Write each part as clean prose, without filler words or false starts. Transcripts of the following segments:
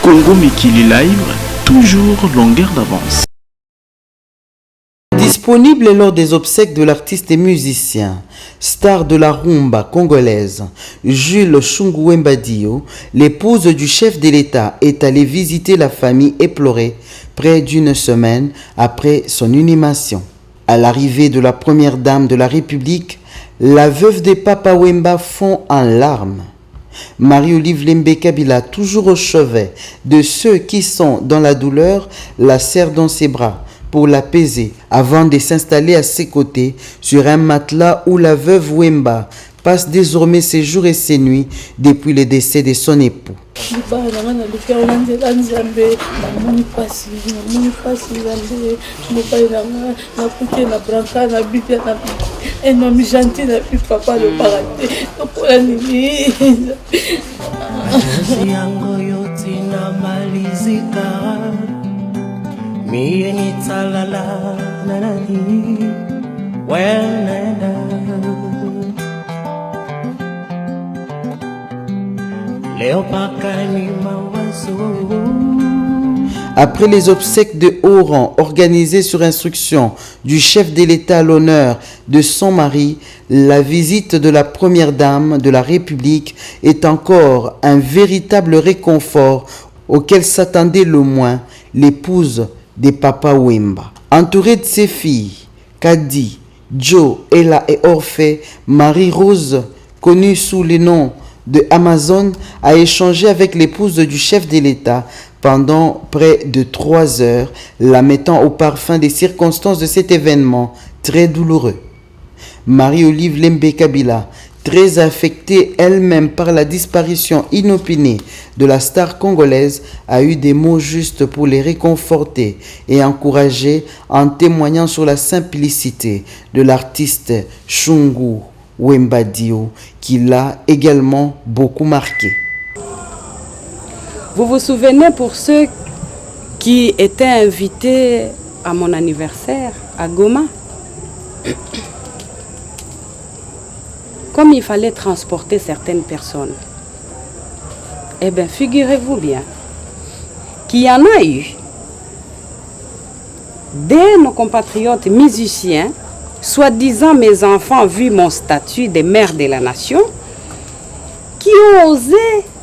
Congo Mikili Live, toujours longueur d'avance. Disponible lors des obsèques de l'artiste et musicien, star de la rumba congolaise, Jules Shungu Wemba Dio, l'épouse du chef de l'État est allée visiter la famille éplorée près d'une semaine après son inhumation. À l'arrivée de la première dame de la République, la veuve de Papa Wemba fond en larmes. Marie-Olive Lembe Kabila, toujours au chevet de ceux qui sont dans la douleur, la serre dans ses bras pour l'apaiser avant de s'installer à ses côtés sur un matelas où la veuve Wemba passe désormais ses jours et ses nuits depuis le décès de son époux. Après les obsèques de haut rang organisées sur instruction du chef de l'État à l'honneur de son mari, la visite de la première dame de la République est encore un véritable réconfort auquel s'attendait le moins l'épouse de Papa Wemba. Entourée de ses filles, Kadi, Joe, Ella et Orphée, Marie-Rose, connue sous le nom de Amazon, a échangé avec l'épouse du chef de l'État pendant près de 3 heures, la mettant au parfum des circonstances de cet événement très douloureux. Marie-Olive Lembe Kabila, très affectée elle-même par la disparition inopinée de la star congolaise, a eu des mots justes pour les réconforter et encourager en témoignant sur la simplicité de l'artiste Shungu Wemba Dio, qui l'a également beaucoup marqué. Vous vous souvenez, pour ceux qui étaient invités à mon anniversaire à Goma, comme il fallait transporter certaines personnes, eh bien, figurez-vous bien qu'il y en a eu de nos compatriotes musiciens, soi-disant mes enfants, vu mon statut de mère de la nation, qui ont osé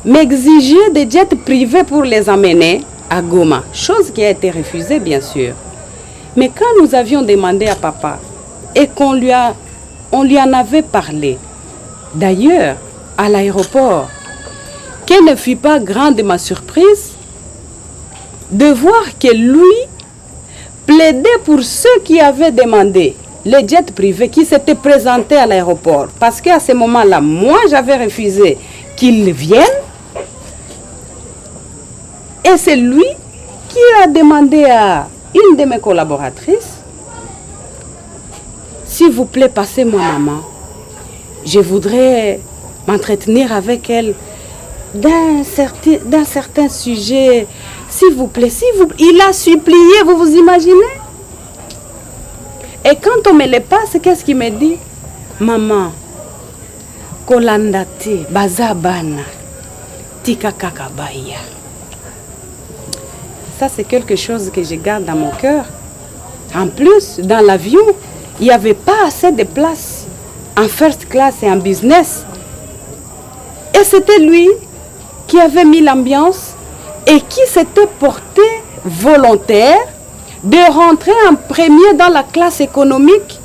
m'exiger des jets privés pour les emmener à Goma, chose qui a été refusée bien sûr. Mais quand nous avions demandé à papa et qu'on lui en avait parlé, d'ailleurs à l'aéroport, quelle ne fut pas grande ma surprise de voir que lui plaidait pour ceux qui avaient demandé les jets privés, qui s'étaient présentés à l'aéroport. Parce qu'à ce moment-là, moi j'avais refusé qu'ils viennent. Et c'est lui qui a demandé à une de mes collaboratrices, s'il vous plaît, passez-moi maman. Je voudrais m'entretenir avec elle d'un certain sujet. S'il vous plaît, il a supplié, vous vous imaginez? Et quand on me le passe, qu'est-ce qu'il me dit? Maman, kolandate, bazabana, tika kakabaya. Ça, c'est quelque chose que je garde dans mon cœur. En plus, dans l'avion, il n'y avait pas assez de place en first class et en business. Et c'était lui qui avait mis l'ambiance et qui s'était porté volontaire de rentrer en premier dans la classe économique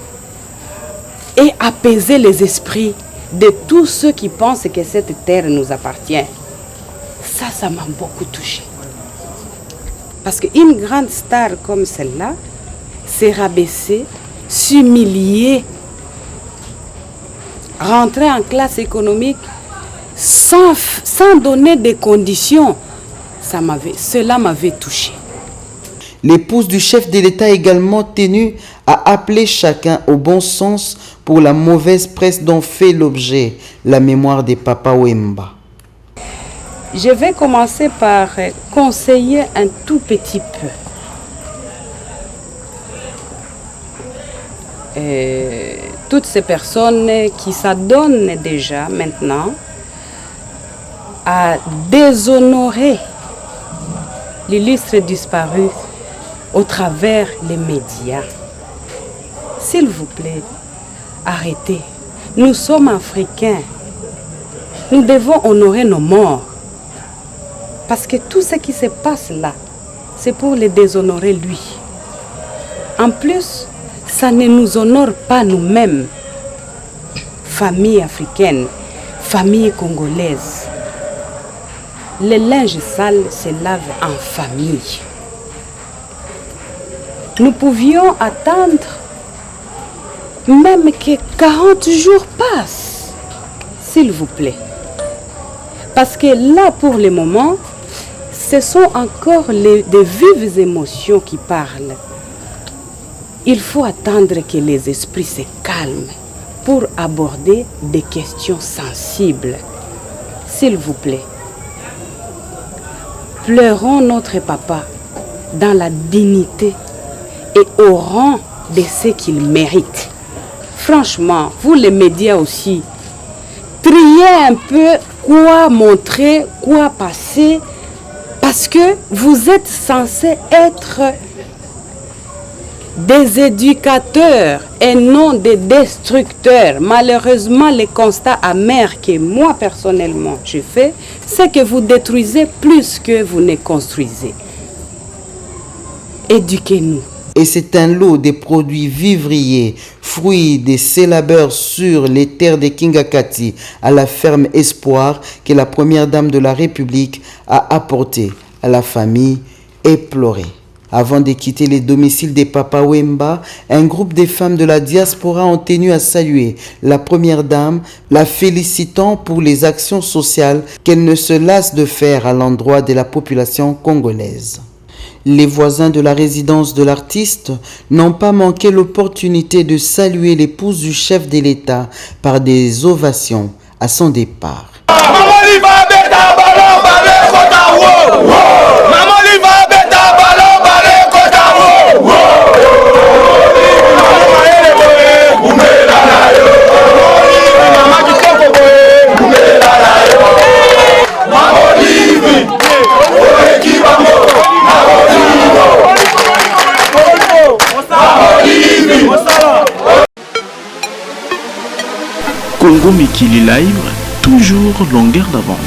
et apaiser les esprits de tous ceux qui pensent que cette terre nous appartient. Ça m'a beaucoup touchée. Parce qu'une grande star comme celle-là s'est rabaissée, s'humilier, rentrer en classe économique sans donner des conditions. Cela m'avait touché. L'épouse du chef de l'État a également tenu à appeler chacun au bon sens pour la mauvaise presse dont fait l'objet la mémoire de Papa Wemba. Je vais commencer par conseiller un tout petit peu. Toutes ces personnes qui s'adonnent déjà maintenant à déshonorer l'illustre disparu au travers les médias. S'il vous plaît, arrêtez. Nous sommes africains. Nous devons honorer nos morts. Parce que tout ce qui se passe là, c'est pour le déshonorer lui. En plus, ça ne nous honore pas nous-mêmes. Famille africaine, famille congolaise. Le linge sale se lave en famille. Nous pouvions attendre même que 40 jours passent, s'il vous plaît. Parce que là, pour le moment, ce sont encore de vives émotions qui parlent. Il faut attendre que les esprits se calment pour aborder des questions sensibles. S'il vous plaît, pleurons notre papa dans la dignité et au rang de ce qu'il mérite. Franchement, vous les médias aussi, triez un peu quoi montrer, quoi passer, parce que vous êtes censés être des éducateurs et non des destructeurs. Malheureusement, le constat amer que moi personnellement je fais, c'est que vous détruisez plus que vous ne construisez. Éduquez-nous. Et c'est un lot de produits vivriers, fruits de ses labeurs sur les terres de Kingakati à la ferme Espoir que la première dame de la République a apporté à la famille éplorée. Avant de quitter les domiciles des Papa Wemba, un groupe de femmes de la diaspora ont tenu à saluer la première dame, la félicitant pour les actions sociales qu'elle ne se lasse de faire à l'endroit de la population congolaise. Les voisins de la résidence de l'artiste n'ont pas manqué l'opportunité de saluer l'épouse du chef de l'État par des ovations à son départ. Congo Mikili Live, toujours longueur d'avance.